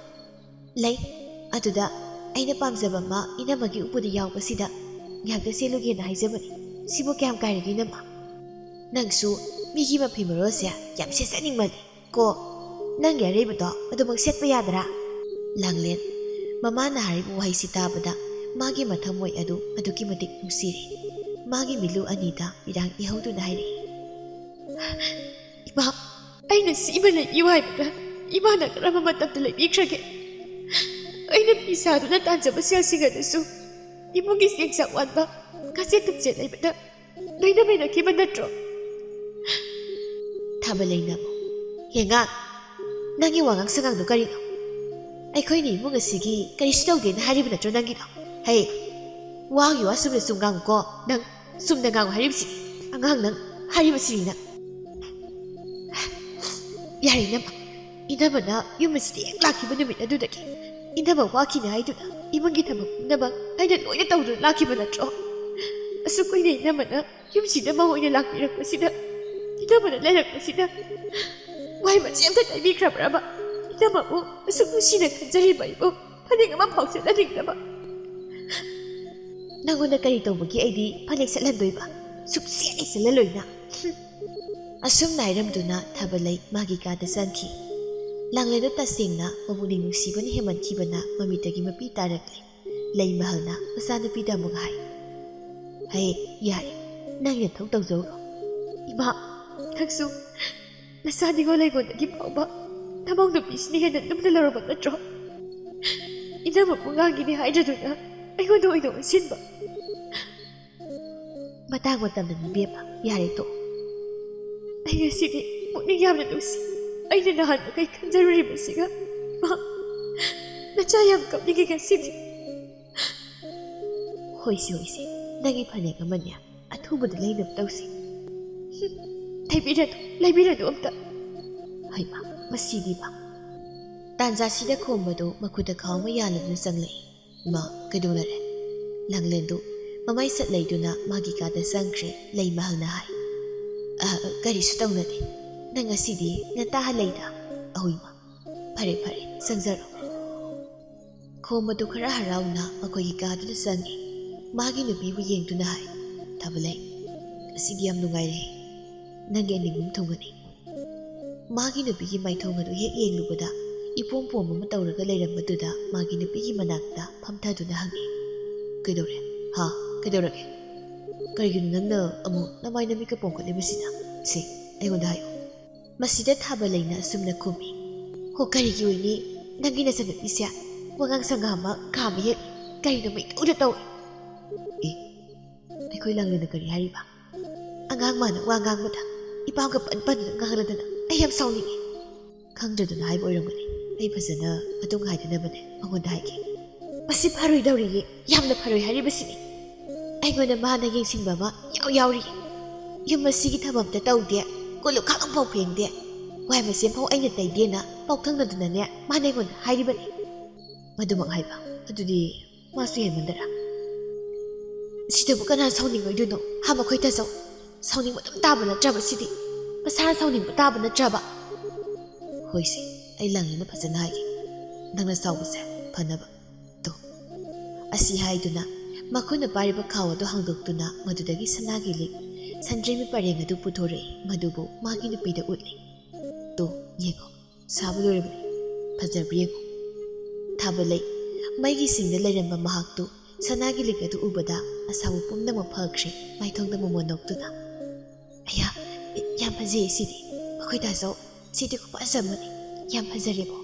ꯂꯩ, ꯑꯗꯨꯗ ꯑꯩꯅ ꯄꯥꯝꯖꯕ ꯑꯃ ꯏꯅꯝꯃꯒꯤ ꯎꯄꯨꯗ ꯌꯥꯎꯕꯁꯤꯗ ꯉꯥꯏꯍꯥꯛꯇ ꯁꯦꯠꯂꯨꯒꯦꯅ ꯍꯥꯏꯖꯕꯅꯤ. ꯁꯤꯕꯨ ꯀꯌꯥꯝ ꯀꯥꯏꯔꯒꯦ ꯏꯅꯝꯃ? ꯅꯪꯁꯨ ꯃꯤꯒꯤ ꯃꯐꯤ ꯃꯔꯣꯜꯁꯦ ꯌꯥꯝ ꯁꯦꯠꯆꯅꯤꯡꯃꯜꯂꯤ ꯀꯣ. ꯅꯪꯒꯤ ꯑꯔꯩꯕꯗꯣ ꯑꯗꯨꯃꯛ ꯁꯦꯠꯄ ꯌꯥꯗ꯭ꯔꯥ? ꯂꯥꯡꯂꯦꯟ ꯃꯃꯥꯅ ꯍꯥꯏꯔꯤꯕ ꯋꯥꯍꯩꯁꯤ ꯇꯥꯕꯗ ꯃꯥꯒꯤ ꯃꯊꯃꯣꯏ ꯑꯗꯨ ꯑꯗꯨꯛꯀꯤ ꯃꯇꯤꯛ ꯅꯨꯡꯁꯤꯔꯦ. ꯃꯥꯒꯤ ꯃꯤꯠꯂꯨ ꯑꯅꯤꯗ ꯄꯤꯔꯥꯡ ꯏꯍꯧꯗꯨꯅ ꯍꯥꯏꯔꯛꯏ, ꯏꯃꯥ, ꯑꯩꯅ ꯁꯤꯃ ꯂꯩꯕꯤꯌꯨ ꯍꯥꯏꯕꯗ ꯏꯃꯥꯅ ꯀꯔꯝꯕ ꯃꯇꯝꯗ ꯂꯩꯕꯤꯈ꯭ꯔꯒꯦ? ꯑꯩꯅ ꯐꯤ ꯁꯥꯗꯨꯅ ꯇꯥꯟꯖꯕ ꯁꯦꯜꯁꯤꯡ ꯑꯗꯨꯁꯨ ꯏꯃꯨꯡꯒꯤ ꯆꯦꯡ ꯆꯥꯛ ꯋꯥꯟꯕ ꯀꯆꯦꯠ ꯀꯆꯦꯠ ꯂꯩꯕꯗ ꯂꯩꯅꯈꯤꯕ ꯅꯠꯇ꯭ꯔꯣ? ꯊꯥꯕꯂꯩꯅ ꯍꯦꯡꯉꯥꯡ, ꯅꯪꯒꯤ ꯋꯥꯉꯥꯡ ꯁꯉꯥꯡꯗꯣ ꯀꯔꯤꯅꯣ? ꯑꯩꯈꯣꯏꯅ ꯏꯃꯨꯡ ꯑꯁꯤꯒꯤ ꯀꯔꯤꯁꯨ ꯇꯧꯗꯦꯅ ꯍꯥꯏꯔꯤꯕ ꯅꯠꯇ꯭ꯔꯣ ꯅꯪꯒꯤꯗꯣ? ꯍꯩ, ꯋꯥꯒꯤ ꯋꯥ ꯆꯨꯝꯅ ꯁꯨꯝ ꯉꯥꯡꯉꯨꯀꯣ. ꯅꯪ ꯆꯨꯝꯅ ꯉꯥꯡꯉꯨ ꯍꯥꯏꯔꯤꯕꯁꯤꯅꯤ. ꯑꯉꯥꯡ ꯅꯪ ꯍꯥꯏꯔꯤꯕꯁꯤꯅꯤ ꯅꯪ. ꯌꯥꯔꯦ ꯏꯅꯝꯃ, ꯏꯅꯝꯃꯅ ꯌꯨꯝ ꯑꯁꯤꯗ ꯍꯦꯛ ꯂꯥꯛꯈꯤꯕ ꯅꯨꯃꯤꯠ ꯑꯗꯨꯗꯒꯤ ꯏꯅꯝꯃ ꯋꯥꯈꯤꯅꯤ ꯍꯥꯏꯗꯨꯅ ꯏꯃꯨꯡꯒꯤ ꯊꯕꯛ ꯄꯨꯝꯅꯃꯛ ꯑꯩꯅ ꯂꯣꯏꯅ ꯇꯧꯗꯨꯅ ꯂꯥꯛꯈꯤꯕ ꯅꯠꯇ꯭ꯔꯣ? ꯑꯁꯨꯛ ꯀꯨꯏꯅ ꯏꯅꯝꯃꯅ ꯌꯨꯝꯁꯤꯗ ꯃꯧ ꯑꯣꯏꯅ ꯂꯥꯛꯄꯤꯔꯛꯄꯁꯤꯗ, ꯏꯅꯝꯃꯅ ꯂꯩꯔꯛꯄꯁꯤꯗ ꯋꯥꯏ ꯃꯆꯦ ꯑꯝꯇ ꯇꯩꯕꯤꯈ꯭ꯔꯕ꯭ꯔꯕ? ꯏꯅꯝꯃꯕꯨ ꯑꯁꯨꯛ ꯅꯨꯡꯁꯤꯅ ꯈꯟꯖꯔꯤꯕ ꯑꯩꯕꯨ ꯐꯅꯦꯛ ꯑꯃ ꯐꯥꯎ ꯁꯦꯠꯍꯟꯅꯤꯡꯗꯕ. ꯅꯪꯉꯣꯟꯗ ꯀꯔꯤ ꯇꯧꯕꯒꯤ ꯑꯩꯗꯤ ꯐꯅꯦꯛ ꯁꯦꯠꯍꯟꯗꯣꯏꯕ? ꯁꯨꯛꯁꯦꯠ ꯁꯦꯠꯍꯜꯂꯣꯏꯅ. ꯑꯁꯨꯝꯅ ꯍꯥꯏꯔꯝꯗꯨꯅ ꯊꯥꯕꯂꯩ ꯃꯥꯒꯤ ꯀꯥꯗ ꯆꯪꯈꯤ. ꯂꯥꯡꯂꯦꯟꯗ ꯇꯁꯦꯡꯅ ꯃꯄꯨꯛꯅꯤꯡ ꯅꯨꯡꯁꯤꯕꯅ ꯍꯦꯟꯃꯟꯈꯤꯕꯅ ꯃꯃꯤꯠꯇꯒꯤ ꯃꯄꯤ ꯇꯥꯔꯛꯂꯦ. ꯂꯩꯃꯍꯜꯅ ꯃꯆꯥꯅꯨꯄꯤꯗ ꯑꯃꯨꯛ ꯍꯥꯏ, ꯍꯩ, ꯌꯥꯔꯦ, ꯅꯪ ꯅꯊꯧ ꯇꯧꯖꯧꯔꯣ. ꯏꯃꯥ, ꯅꯪꯁꯨ ꯅꯆꯥ ꯅꯤꯉꯣꯜ ꯂꯩꯉꯣꯟꯗꯒꯤ ꯐꯥꯎꯕ ꯅꯃꯧ ꯅꯨꯄꯤꯁꯤꯅ ꯍꯦꯟꯅ ꯂꯨꯝꯅ ꯂꯧꯔꯕ ꯅꯠꯇ꯭ꯔꯣ? ꯏꯅꯝꯃꯕꯨ ꯉꯥꯡꯒꯤꯅꯤ ꯍꯥꯏꯗ꯭ꯔꯗꯨꯅ ꯑꯩꯉꯣꯟꯗ ꯑꯣꯏꯅ ꯑꯣꯟꯁꯤꯟꯕ. ꯃꯇꯥꯡ ꯃꯇꯝꯗꯅꯤ ꯏꯕꯦꯝꯃ, ꯌꯥꯔꯦ ꯇꯣꯛꯑꯣ. ꯑꯩ ꯉꯁꯤꯗꯤ ꯄꯨꯛꯅꯤꯡ ꯌꯥꯝꯅ ꯅꯨꯡꯁꯤ. ꯑꯩꯅ ꯅꯍꯥꯟ ꯃꯈꯩ ꯈꯟꯖꯔꯨꯔꯤꯕꯁꯤꯒ ꯏꯃꯥ, ꯅꯆꯥ ꯌꯥꯝ ꯀꯞꯅꯤꯡꯉꯤ ꯉꯁꯤꯗꯤ. ꯍꯣꯏꯁꯤ ꯍꯣꯏꯁꯤ, ꯅꯪꯒꯤ ꯐꯅꯦꯛ ꯑꯃꯅꯦ ꯑꯊꯨꯕꯗ ꯂꯩꯅꯕ ꯇꯧꯁꯤ. ꯂꯩꯕꯤꯔꯗꯨ ꯑꯝꯇ. ꯍꯩꯃꯥ, ꯃꯁꯤꯗꯤꯕ. ꯇꯥꯟꯖꯥꯁꯤꯗ ꯈꯣꯝꯕꯗꯨ ꯃꯈꯨꯠꯇ ꯈꯥꯎ ꯑꯃ ꯌꯥꯜꯂꯗꯨꯅ ꯆꯪꯂꯛꯏ. ꯏꯃꯥ, ꯀꯩꯗꯧꯅꯔꯦ? ꯂꯥꯡꯂꯦꯟꯗꯨ ꯃꯃꯥꯏ ꯁꯠ ꯂꯩꯗꯨꯅ ꯃꯥꯒꯤ ꯀꯥꯗ ꯆꯪꯈ꯭ꯔꯦ. ꯂꯩꯃꯍꯜꯅ ꯍꯥꯏ, ꯀꯔꯤꯁꯨ ꯇꯧꯅꯗꯦ. ꯅꯪ ꯉꯁꯤꯗꯤ ꯉꯟꯇꯥ ꯍꯜꯂꯛꯏꯗ. ꯑꯍꯣꯏꯃ, ꯐꯔꯦ ꯐꯔꯦ, ꯆꯪꯖꯔꯣ. ꯈꯣꯝꯕꯗꯨ ꯈꯔ ꯍꯔꯥꯎꯅ ꯃꯈꯣꯏꯒꯤ ꯀꯥꯗꯨꯗ ꯆꯪꯉꯤ. ꯃꯥꯒꯤ ꯅꯨꯄꯤꯕꯨ ꯌꯦꯡꯗꯨꯅ ꯍꯥꯏ, ꯊꯥꯕꯂꯩ, ꯉꯁꯤꯗꯤ ꯌꯥꯝ ꯅꯨꯡꯉꯥꯏꯔꯦ. ꯅꯪꯒꯤ ꯑꯅꯤꯡꯕꯝ ꯊꯨꯡꯒꯅꯤ. ꯃꯥꯒꯤ ꯅꯨꯄꯤꯒꯤ ꯃꯥꯏꯊꯣꯡ ꯑꯗꯨ ꯍꯦꯛ ꯌꯦꯡꯂꯨꯕꯗ ꯏꯄꯣꯝ ꯄꯣꯝ ꯑꯃ ꯇꯧꯔꯒ ꯂꯩꯔꯝꯕꯗꯨꯗ ꯃꯥꯒꯤ ꯅꯨꯄꯤꯒꯤ ꯃꯅꯥꯛꯇ ꯐꯝꯊꯗꯨꯅ ꯍꯪꯉꯤ, ꯀꯩꯗꯧꯔꯦ? ꯍꯥ, ꯀꯩꯗꯧꯔꯒꯦ? ꯀꯔꯤꯒꯤꯅꯣ ꯅꯪꯅ ꯑꯃꯨꯛ ꯅꯃꯥꯏ ꯅꯃꯤꯠꯀ ꯄꯣꯝꯈꯠꯂꯤꯕꯁꯤꯅ? ꯁꯤ ꯑꯩꯉꯣꯟꯗ ꯍꯥꯏꯌꯨ. ꯃꯁꯤꯗ ꯊꯥꯕꯂꯩꯅ ꯑꯁꯨꯝꯅ ꯈꯨꯝꯃꯤ, ꯍꯣ, ꯀꯔꯤꯒꯤ ꯑꯣꯏꯅꯤ? ꯅꯪꯒꯤ ꯅꯆꯟꯅꯨꯄꯤꯁꯦ ꯋꯥꯉꯥꯡ ꯁꯉꯥꯡ ꯑꯃ ꯈꯥꯝꯃꯤ ꯍꯦꯛ ꯀꯔꯤꯅꯣ ꯃꯩꯇꯧꯗ ꯇꯧꯏ. ꯑꯦ, ꯑꯩꯈꯣꯏ ꯂꯥꯡꯂꯦꯟꯗ ꯀꯔꯤ ꯍꯥꯏꯔꯤꯕ? ꯑꯉꯥꯡ ꯃꯥꯅ ꯋꯥ ꯉꯥꯡꯕꯗ ꯏꯄꯥꯝꯒ ꯄꯟꯗꯨꯅ ꯉꯥꯡꯍꯜꯂꯗꯅ ꯑꯩ ꯌꯥꯝ ꯁꯥꯎꯅꯤꯡꯉꯤ. ꯈꯪꯗ꯭ꯔꯗꯨꯅ ꯍꯥꯏꯕ ꯑꯣꯏꯔꯝꯒꯅꯤ. ꯑꯩ ꯐꯖꯅ ꯃꯇꯨꯡ ꯍꯥꯏꯗꯅꯕꯅꯦ ꯃꯉꯣꯟꯗ ꯍꯥꯏꯒꯦ. ꯃꯁꯤ ꯐꯔꯣꯏꯗꯧꯔꯤꯌꯦ, ꯌꯥꯝꯅ ꯐꯔꯣꯏ ꯍꯥꯏꯔꯤꯕꯁꯤꯅꯤ. ꯑꯩꯉꯣꯟꯗ ꯃꯥꯅ ꯌꯦꯡꯁꯤꯟꯕ ꯑꯃ ꯌꯥꯎꯔꯤꯌꯦ. ꯌꯨꯝ ꯑꯁꯤꯒꯤ ꯊꯕꯛ ꯑꯝꯇ ꯇꯧꯗꯦ, ꯀꯣꯜꯂꯨꯛ ꯈꯥꯛ ꯑꯃꯐꯥꯎ ꯐꯦꯡꯗꯦ, ꯋꯥꯏ ꯃꯁꯦꯝꯐꯥꯎ ꯑꯩꯅ ꯇꯩꯗꯦꯅ ꯄꯥꯎꯊꯪꯅꯗꯨꯅꯅꯦ ꯃꯥꯅ ꯑꯩꯉꯣꯟꯗ ꯍꯥꯏꯔꯤꯕꯅꯤ. ꯃꯗꯨꯃꯛ ꯍꯥꯏꯕ? ꯑꯗꯨꯗꯤ ꯃꯥꯁꯨ ꯍꯦꯟꯃꯟꯗꯔꯥ? ꯁꯤꯗꯕꯨ ꯀꯅꯥ ꯁꯥꯎꯅꯤꯡꯉꯣꯏꯗꯣꯏꯅꯣ? ꯍꯥ, ꯃꯈꯣꯏ ꯇꯥꯖꯧ. ꯁꯥꯎꯅꯤꯡꯕ ꯑꯗꯨꯝ ꯇꯥꯕ ꯅꯠꯇ꯭ꯔꯕ ꯁꯤꯗꯤ? ꯃꯁꯥꯅ ꯁꯥꯎꯅꯤꯡꯕ ꯇꯥꯕ ꯅꯠꯇ꯭ꯔꯕ? ꯍꯣꯏꯁꯦ, ꯑꯩ ꯂꯥꯡꯂꯦꯟꯗ ꯐꯖꯅ ꯍꯥꯏꯒꯦ. ꯅꯪꯅ ꯁꯥꯎꯕꯁꯦ ꯐꯅꯕ. ꯇꯣ. ꯑꯁꯤ ꯍꯥꯏꯗꯨꯅ ꯃꯈꯣꯏꯅ ꯄꯥꯏꯔꯤꯕ ꯈꯥꯎ ꯑꯗꯨ ꯍꯥꯡꯗꯣꯛꯇꯨꯅ ꯃꯗꯨꯗꯒꯤ ꯁꯅꯥꯒꯤ ꯂꯤꯛ ꯁꯟꯗ꯭ꯔꯦꯝꯕꯤ ꯄꯔꯦꯡ ꯑꯗꯨ ꯄꯨꯊꯣꯔꯛꯏ. ꯃꯗꯨꯕꯨ ꯃꯥꯒꯤ ꯅꯨꯄꯤꯗ ꯎꯠꯂꯤ. ꯇꯣ, ꯌꯦꯡꯉꯣ, ꯁꯥꯕ ꯂꯣꯏꯔꯕꯅꯤ. ꯐꯖꯕ꯭ꯔ ꯌꯦꯡꯉꯣ. ꯊꯥꯕꯂꯩ ꯃꯩꯒꯤ ꯁꯤꯡꯗ ꯂꯩꯔꯝꯕ ꯃꯍꯥꯛꯇꯨ ꯁꯅꯥꯒꯤ ꯂꯤꯛ ꯑꯗꯨ ꯎꯕꯗ ꯑꯁꯥꯎꯕ ꯄꯨꯝꯅꯃꯛ ꯐꯈ꯭ꯔꯦ. ꯃꯥꯏꯊꯣꯡꯗ ꯃꯣꯃꯣꯟ ꯅꯣꯛꯇꯨꯅ, ꯑꯌꯥ, ꯌꯥꯝ ꯐꯖꯩ ꯁꯤꯗꯤ. ꯃꯈꯣꯏ ꯇꯥꯖꯧ, ꯁꯤꯗꯤ ꯈꯨꯐꯖ ꯑꯃꯅꯤ. ꯌꯥꯝ ꯐꯖꯔꯦꯕꯣ.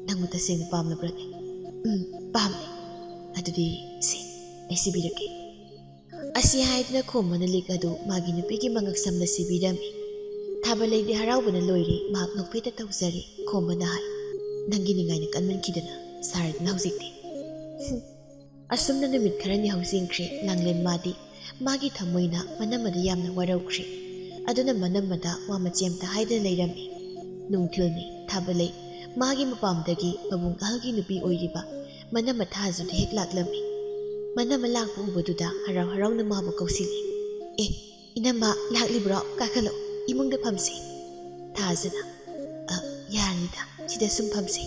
ꯅꯪꯕꯨ ꯇꯁꯦꯡꯅ ꯄꯥꯝꯂꯕ꯭ꯔꯅꯦ? ꯄꯥꯝꯃꯦ. ꯑꯗꯨꯗꯤ ꯁꯤ ꯑꯩ ꯁꯤꯕꯤꯔꯛꯀꯦ. ꯑꯁꯤ ꯍꯥꯏꯗꯨꯅ ꯈꯣꯝꯕꯅ ꯂꯤꯛ ꯑꯗꯨ ꯃꯥꯒꯤ ꯅꯨꯄꯤꯒꯤ ꯃꯉꯛꯁꯝꯗ ꯁꯤꯕꯤꯔꯝꯃꯤ. ꯊꯥꯕꯂꯩꯗꯤ ꯍꯔꯥꯎꯕꯅ ꯂꯣꯏꯔꯦ. ꯃꯍꯥꯛ ꯅꯣꯛꯐꯦꯠꯇ ꯇꯧꯖꯔꯦ. ꯈꯣꯝꯕꯅ ꯍꯥꯏ, ꯅꯪꯒꯤ ꯅꯤꯡꯉꯥꯏꯅ ꯀꯟꯃꯟꯈꯤꯗꯅ ꯁꯥꯔꯗꯨꯅ ꯍꯧꯖꯤꯛꯇꯤ. ꯑꯁꯨꯝꯅ ꯅꯨꯃꯤꯠ ꯈꯔꯅꯤ ꯍꯧꯖꯤꯟꯈ꯭ꯔꯦ. ꯂꯥꯡꯂꯦꯟ ꯃꯥꯗꯤ ꯃꯥꯒꯤ ꯊꯃꯣꯏꯅ ꯃꯅꯝꯃꯗ ꯌꯥꯝꯅ ꯋꯥꯔꯧꯈ꯭ꯔꯦ. ꯑꯗꯨꯅ ꯃꯅꯝꯃꯗ ꯋꯥ ꯃꯆꯦꯝꯇ ꯍꯥꯏꯗꯅ ꯂꯩꯔꯝꯃꯤ. ꯅꯨꯡꯊꯤꯜꯅꯤ. ꯊꯥꯕꯂꯩ ꯃꯥꯒꯤ ꯃꯄꯥꯝꯗꯒꯤ ꯃꯕꯨꯡ ꯑꯍꯜꯒꯤ ꯅꯨꯄꯤ ꯑꯣꯏꯔꯤꯕ ꯃꯅꯝꯃ ꯊꯥꯖꯨꯗ ꯍꯦꯛ ꯂꯥꯛꯂꯝꯃꯤ. ꯃꯅꯝꯃ ꯂꯥꯛꯄ ꯎꯕꯗꯨꯗ ꯍꯔꯥꯎ ꯍꯔꯥꯎꯅ ꯃꯥꯕꯨ ꯀꯧꯁꯤꯜꯂꯤ. ꯑꯦ, Inama laklibro kakalo imungda phamsi. Thazana yaranida sida sum phamsi.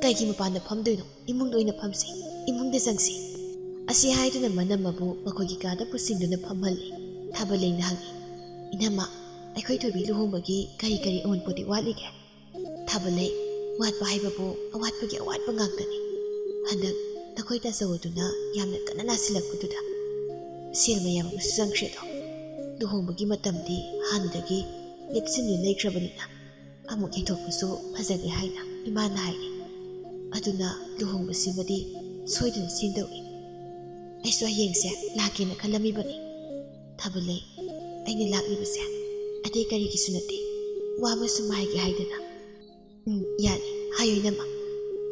Kaigi mapanda phamdoino imungda oina phamsi. Imungda jangsi. Asi haiduna manamabu makogi kada pusinduna phamhalli. Thabaleina hangi. Inama aikhoi thobi luhongbagi kari amonpodi watlige. Thabalei watpa haibabu awatpagi awatpa ngaktani. Handak nakhoi ta sawduna yamna kana nasilakpududa. Silma yamabu sangshredo. Luhongbagi matamdi handagi lepsinni leikrabanina. Amuk yethokpasu phajage haina imana haini. Aduna luhongbasimadi soiduna sindoi. Aisu hayengse lakena khalamibani. Thabalei aina laklibase atei karigisu nate wabasu maige haidana. Yani hayoinama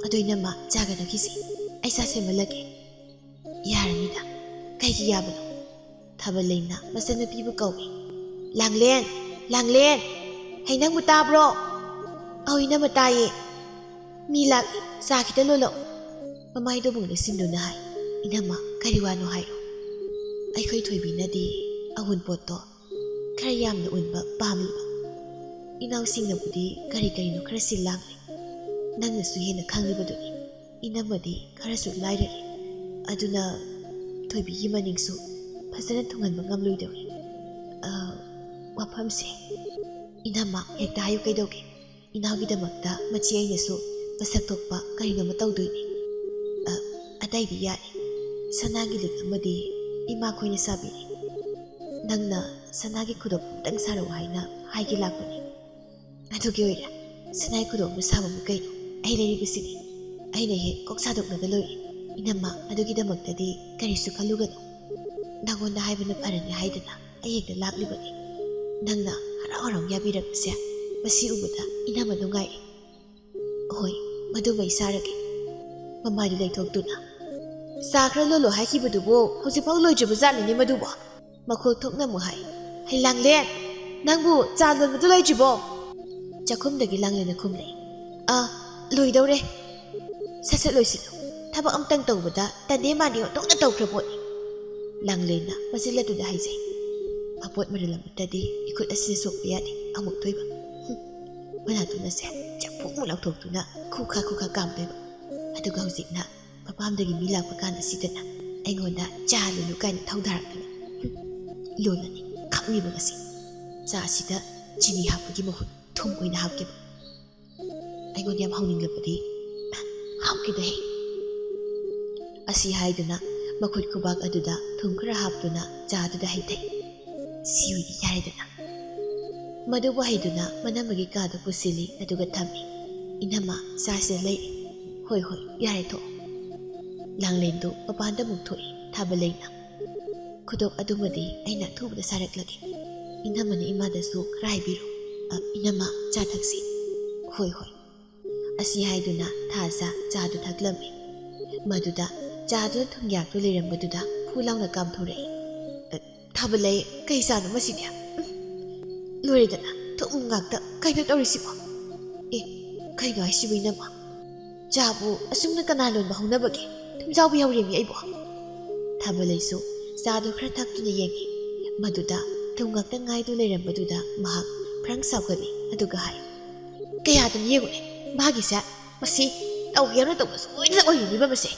adoinama jagadagisi aisa semalage. Yaranida kaigi yabano. Thabaleina masana pibu kawi. Langlen hainang mutabro. Awina mataye. Milak sa kita lolo. Mamay do mong nasinduna hai. Inama kariwano hayo. Ay ko'y thoibi na di ahun po to. Karayam na unba pamiba. Inausing na budi kari no karasilang. Nang nasuhin na kangliba duni. Inama di karasuk layrari. Aduna thoibi himaningsu. Pasana tungan mangamloy daw. Wapamsi. Inama hekta hayo kay dawke. Inawagidamagta machi ay nasu. Pasagtokpa karino matawdoyni. Atay di yari. Sanagilig amadi ima ko'y nasabili. Nangna sanagi kudok tang saraw hayna haygi lakoni. Adugi oira. Sanay kudok masama mo kayo. Ay lalibasini. Ay nahi koksadok na daloy. Inama adugidamagta di karisu kalugano. Nangon na hayba na parang haydana ay higda laklibani. Nangna haraw-haraw yabirak na siya. Masi ubada inama nungay. Hoy, madumay saragi. Mamay nilay togduna. Sakra lolo hakibadubo, husipang loy jabazali ni madubo. Makul tok na mo hay. Hay langlen, nangbu chalon madulay jibo. Jakum dagi langlen na kumlay. Loy daw re. Sasat loy silo. Tabak ang tang tawba da, tandi mani o tok na taw krapot. Langlen na, masila do da hayzay. Mapot marilam tadi, ikut asinisok biyadi, amok toy ba. Manato na siya, jakpuk mo lang tog na, kuka kamtoy ba. Aduga husik na, mapamdagi milang pagkana sida na, ay ngonda, jalo lukay na tawdarak na. Lola ni, kakmi ba kasi. Sa asida, jini hapagi mahut, tungkoy na hapagi ba. Ay ngonda yam hauning lapadi, hapagi dahi. Asi hay na, makut kubag aduda, tungkara hapdo na, jado dahi dahi. Siwi di yari na. Maduwa hayduna manamagi kada pusili aduga tami. Inama sasa lay. Hoy yari to. Langlendo papanda mugtoi tabalay na. Kudok adumadi ay natubda sarak lagi. Inama na imada su kray biro. Inama jataksi. Hoy. Asi hayduna tasa jadu taglami. Maduda jadu thungyak to liram maduda pulang na kam thuray. Tabalay kaysa na masidya. Loridana, tok ngakta kayno tawrisibo. Kayno ay siway nama. Jabu, asum na kanalon mahunabagi. Tumjaw yawrimi ay bo. Tabalay so, sado kratak to na yengi. Maduda, tungakta ngay to liram maduda, mahak, prang sawgali, adugahay. Kaya ito niyo bahagi siya, masi, tawagyan na ito, mas uwi na oy, di ba masi?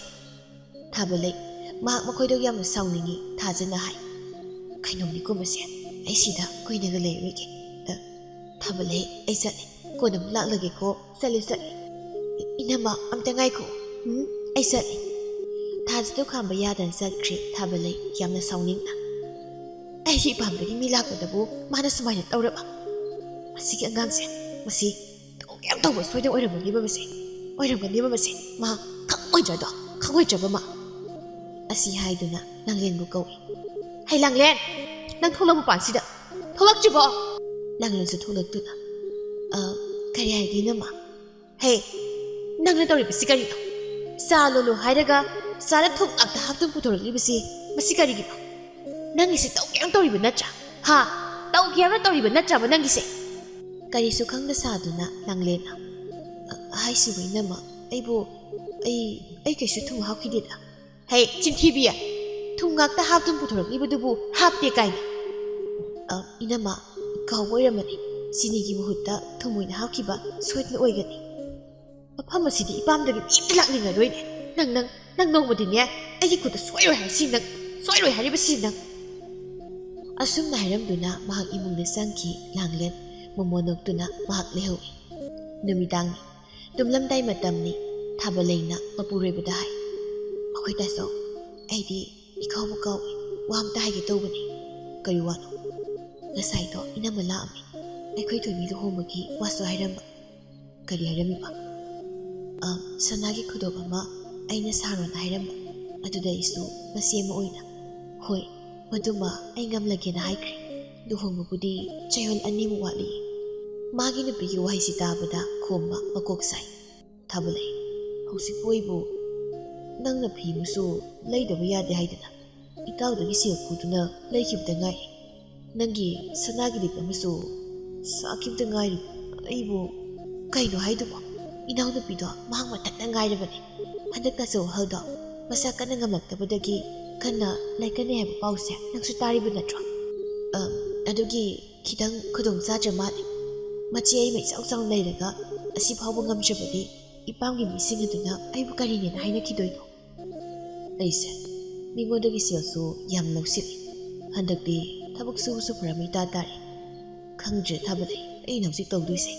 Tabalay, mahak makoy daw yam na sawningi, taza na hay. Kainom ni ko masya, ay sida ko'y nagalay wiki. Tabalay, ay sali, ko nam laklagi ko, sali. Inama, ang tangay ko, ay sali. Tads to kambayadan sa kri, tabalay, yam na sawning na. Ay hipambagi milako dabo, mana sumay na tawra ba? Masigi ang gang siya, masi, tawag tawag ba, soy na oiram gani ba masi? Oiram gani ba masi? Ma, kakoy dyan do, kakoy dyan ba ma? Asi hay do na, nanglen mo kawi. Hay langlen, nang thulak mo pansida. Thulak jibo. Langlen sa thulak doon. Kaya hay di nama. Hey, nang natawri ba si karino? Sa lolo hayraga, sa thulak ta haptong putorag ni ba si masikari gibo. Nang isi tawag tawri ba natya? Ha? Tawag na tawri ba natya ba nang isi? Kari sukang nasado na langlen na. Hay siway nama. Ay bo, ay kaysa tumahak hidida. Hey, chintibiya. Tungak ta haptong putorag iba dubu hapte kain. Inama kawaramani sinigi muhutta thumuina hakiba soitna oigani mafam asidi ipamdagi imta lakningaroine nang nongmadine aigi kuta soiroi haisi nang soiroi haribasi nang asumna hairamduna mahak imungda sangki langlen momonokduna mahak lehawi numidangni tumlamdai matamni thabaleina mapuroibada hai akhoi taso aidi ikawbu kawi wamta haigi tawbani kari wano ngasaido inama laami akhoi thoimi luhomagi waso hairamba kari hairamiba sanagi khudop ama aina sarona hairamba aduda isu masema oina hoi maduma ai ngamlagena haikre luhomabudi chayol animu wali magi nupigi wahaisi tabada khomba makok sai thabulai hausi poibu nangna phimusu leidaba yade haidana itawdagi selpuduna leikibda ngai nangi sanagi dik amasu sakibda ngai aibu kaino haidubo inaw nupido mahang matakna ngairabani handakta so haldo masa kana ngamlaktabadagi kana laikane haba pause nangsu taribu natro adugi khidang khudong chaja mali machi ai mai chau chau leiraga asi phawba ngamjabadi ipamgi mising aduna aibu karine na haina khidoino aise mingodagi selsu yam lawsili handakti thabak su pramai ta tari khangje thabale ai nawsi tawduise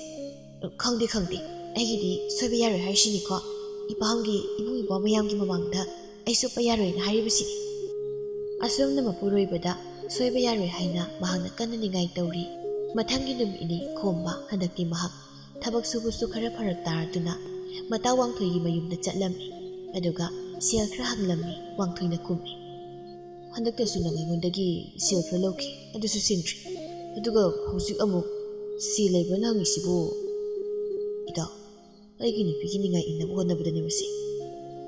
khangdi aigidi soiba yaroi haisini ko ipamgi ibu ibo mayamgi mamangda aisu pa yaroi na haribasini asumna mapuroibada soiba yaroi haina mahangna kannaningai tawri mathangi numini khomba handakti mahak thabak subusu khara pharak taraduna mata wangthoigi mayumda chatlami aduga sel khra hanglammi wangthoina kummi handakta su nangaingondagi sel khra lawki adusu singtri aduga hausi amuk si leiba nangisibu ida aigi nupigi ningai innabu honabudani masi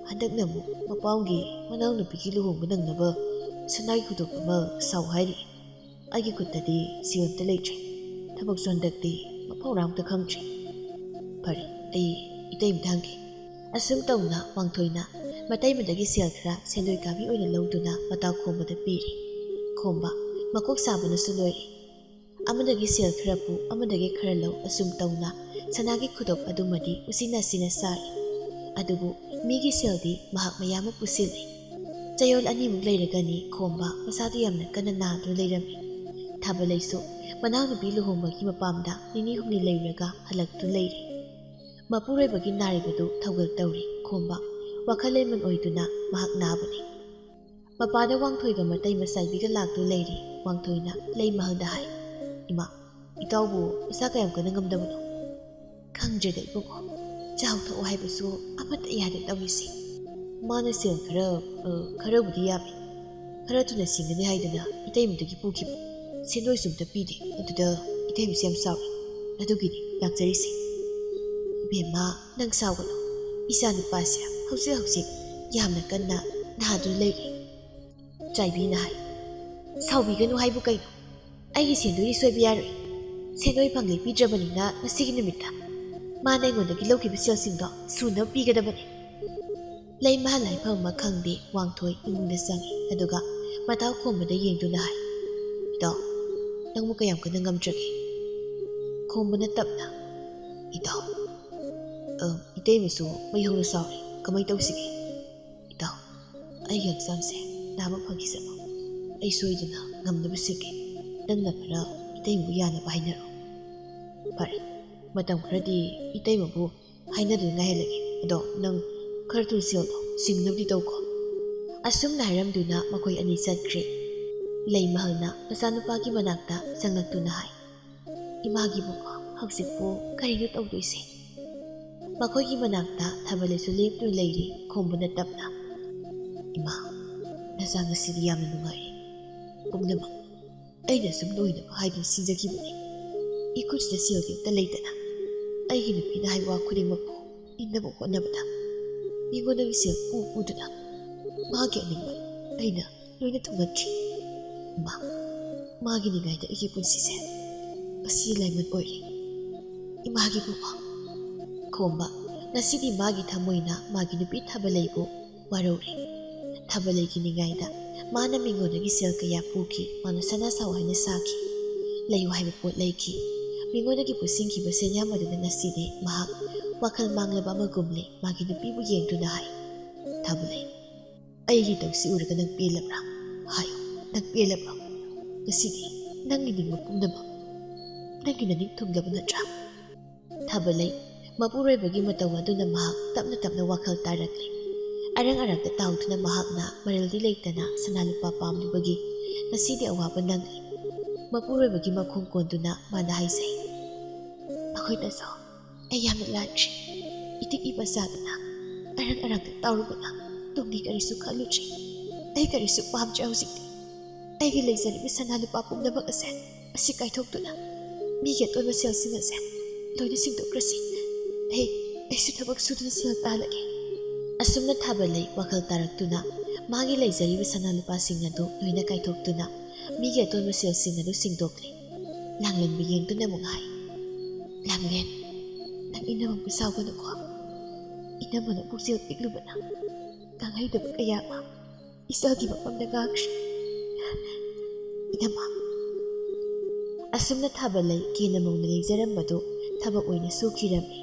handakna mu mapawgi manaw nupigi luhongba nangnaba sanagi khudok ama saw hairi aigi kuttadi sionta leitre thabak sondakti mapawramta khangtri pari ai itay mdhangi asum tawna wangthoina matai madagi sel khra sendoi kabi oina lawduna mataw khombada piri khomba makok sabana suloi amadagi sel khra pu amadagi khra law asum tawna sanagi khudop adumadi usina sari adubu migi seldi mahak mayama pusili chayol animu leiragani khomba masadu yamna kana nadu leirami thabalaisu manaw nubi luhomagi mapamda nini humni leiraga halaktu leiri mapuroibagi naribadu thawgal tawri khomba wakhaleiman oiduna mahak nabani mapada wangthoiga matai masaibiga laktu leiri wangthoina lei mahalda hai ima itawbu isa kayam kana ngamdabano khangjeda ibuko chaw tho haibasu amata yade tawisi mana sel khara budi yabi khara tuna singani haidana itaimudagi pukibu sendoi sumta pidi aduda itaim sem sawi adugini lakjarisi bema nang sawalo isa nupasya hausi yamna kanna nahadu leiri chaibi na hai sawi ganu haibu kaino aigi sendoi soibi yaroi sendoi phangli pidrabanina nasigi numita mana ingondagi lawkiba selsingdo suna pigadabani lei mahalai phangma khangdi wangthoi imungda sangi aduga mataw khombada yengduna hai ido nangmu kayam kana ngamdragi khombana tapna ido itay musu mayhongna sawi kamay tawsigi ido ay examse naba phagisama ay soiduna ngamnaba sige nangna khara itay mu yana bahinaro pare matam kharadi itay mabu hainadu ngahelagi ado nang khartul sildo singnabdi tawko asumna hairamduna makoi ani chatkre lei mahalna masanupagi manakta sanglaktuna hai imagi buko hausikpu karinu tawdoise makoigi manakta thabalesu leptu leiri khombuna tapna ima nasanga sidi yamna nungai pumnama aina sum loina haidu sinjakibani ikuchda sildi ta leitana aigi nupina haiwa khudingmapu innabu hotnabada mingodagi sel uduna magi aningba aina loina thungatri magi ningaida igi punsise asi laiman oiri imagi buko khomba nasidi magi thamoina magi nupi thabaleibu warori thabaleigi ningaida mana mingodagi sel kaya puki mana sana saw haina saki ꯂꯩꯌꯨ ꯍꯥꯏꯕ ꯄꯣꯠ ꯂꯩꯈꯤ ꯃꯤꯉꯣꯟꯗꯒꯤ ꯄꯨꯁꯤꯟꯈꯤꯕ ꯁꯦꯟꯌꯥꯝ ꯑꯗꯨꯅ ꯉꯁꯤꯗꯤ ꯃꯍꯥꯛ ꯋꯥꯈꯜ ꯃꯥꯡꯂꯕ ꯑꯃꯒꯨꯝꯂꯦ ꯃꯥꯒꯤ ꯅꯨꯄꯤꯕꯨ ꯌꯦꯡꯗꯨꯅ ꯍꯥꯏ ꯊꯥꯕꯨꯂꯩ ꯑꯩꯒꯤ ꯇꯧꯁꯤ ꯎꯔꯒ ꯅꯪ ꯄꯦꯜꯂꯕ꯭ꯔꯥ ꯍꯥꯏꯌꯨ ꯅꯪ ꯄꯦꯜꯂꯕ꯭ꯔꯥ ꯉꯁꯤꯗꯤ ꯅꯪꯒꯤ ꯅꯤꯡꯕ ꯄꯨꯝꯅꯃꯛ ꯅꯪꯒꯤ ꯅꯅꯤꯡ ꯊꯨꯡꯂꯕ ꯅꯠꯇ꯭ꯔꯥ ꯊꯥꯕꯂꯩ ꯃꯄꯨꯔꯣꯏꯕꯒꯤ ꯃꯇꯧ ꯑꯗꯨꯅ ꯃꯍꯥꯛ ꯇꯞꯅ ꯇꯞꯅ ꯋꯥꯈꯜ ꯇꯥꯔꯛꯂꯤ ꯑꯔꯪ ꯑꯔꯛꯇ ꯇꯥꯎꯗꯨꯅ ꯃꯍꯥꯛꯅ ꯃꯔꯜꯗꯤ ꯂꯩꯇꯅ ꯁꯅꯥ ꯂꯨꯄꯥ ꯄꯥꯝꯂꯨꯕꯒꯤ ꯉꯁꯤꯗꯤ ꯑꯋꯥꯕ ꯅꯪꯂꯤ ꯃꯄꯨꯔꯣꯏꯕꯒꯤ ꯃꯈꯣꯡ ꯀꯣꯟꯗꯨꯅ ꯃꯥꯅ ꯍꯥꯏꯖꯩ ꯑꯩꯈꯣꯏꯅꯁꯨ ꯑꯩ ꯌꯥꯝꯅ ꯂꯥꯟꯈ꯭ꯔꯦ ꯏꯇꯤꯛ ꯏꯄ ꯆꯥꯗꯨꯅ ꯑꯔꯪ ꯑꯔꯛꯇ ꯇꯥꯎꯔꯨꯕꯅ ꯇꯨꯡꯒꯤ ꯀꯔꯤꯁꯨ ꯈꯜꯂꯨꯗ꯭ꯔꯤ ꯑꯩ ꯀꯔꯤꯁꯨ ꯄꯥꯝꯗ꯭ꯔꯦ ꯍꯧꯖꯤꯛꯇꯤ ꯑꯩꯒꯤ ꯂꯩꯖꯔꯤꯕ ꯁꯅꯥ ꯂꯨꯄꯥ ꯄꯨꯝꯅꯃꯛ ꯑꯁꯤ ꯀꯥꯏꯊꯣꯛꯇꯨꯅ ꯃꯤꯒꯤ ꯑꯇꯣꯟꯕ ꯁꯦꯜꯁꯤꯡ ꯑꯁꯦ ꯂꯣꯏꯅ ꯁꯤꯡꯗꯣꯛꯈ꯭ꯔꯁꯤ ꯑꯩꯁꯨ ꯊꯕꯛ ꯁꯨꯗꯨꯅ ꯁꯦꯜ ꯇꯥꯜꯂꯒꯦ ꯑꯁꯨꯝꯅ ꯊꯥꯕꯂꯩ ꯋꯥꯈꯜ ꯇꯥꯔꯛꯇꯨꯅ ꯃꯥꯒꯤ ꯂꯩꯖꯔꯤꯕ ꯁꯅꯥ ꯂꯨꯄꯥꯁꯤꯡ ꯑꯗꯨ ꯂꯣꯏꯅ ꯀꯥꯏꯊꯣꯛꯇꯨꯅ ꯃꯤꯒꯤ ꯑꯇꯣꯟꯕ ꯁꯦꯜꯁꯤꯡ ꯑꯗꯨ ꯁꯤꯡꯗꯣꯛꯂꯤ ꯂꯥꯡꯂꯦꯟꯕꯨ ꯌꯦꯡꯗꯨꯅ ꯑꯃꯨꯛ ꯍꯥꯏ ꯂꯥꯡꯂꯦꯟ ꯅꯪ ꯏꯅꯝꯃꯕꯨ ꯁꯥꯎꯒꯅꯨꯀꯣ ꯏꯅꯝꯃꯅ ꯄꯨꯛꯆꯦꯜ ꯄꯤꯛꯂꯨꯕꯅ ꯉꯥꯡꯍꯩꯗꯕ ꯀꯌꯥ ꯑꯃ ꯏꯆꯜꯒꯤ ꯃꯐꯝꯗ ꯉꯥꯡꯈ꯭ꯔꯦ ꯏꯅꯝꯃ ꯑꯁꯨꯝꯅ ꯊꯥꯕꯂꯩ ꯀꯦꯅ ꯃꯧꯅ ꯂꯩꯖꯔꯝꯕꯗꯨ ꯊꯕꯛ ꯑꯣꯏꯅ ꯁꯨꯈꯤꯔꯝꯃꯤ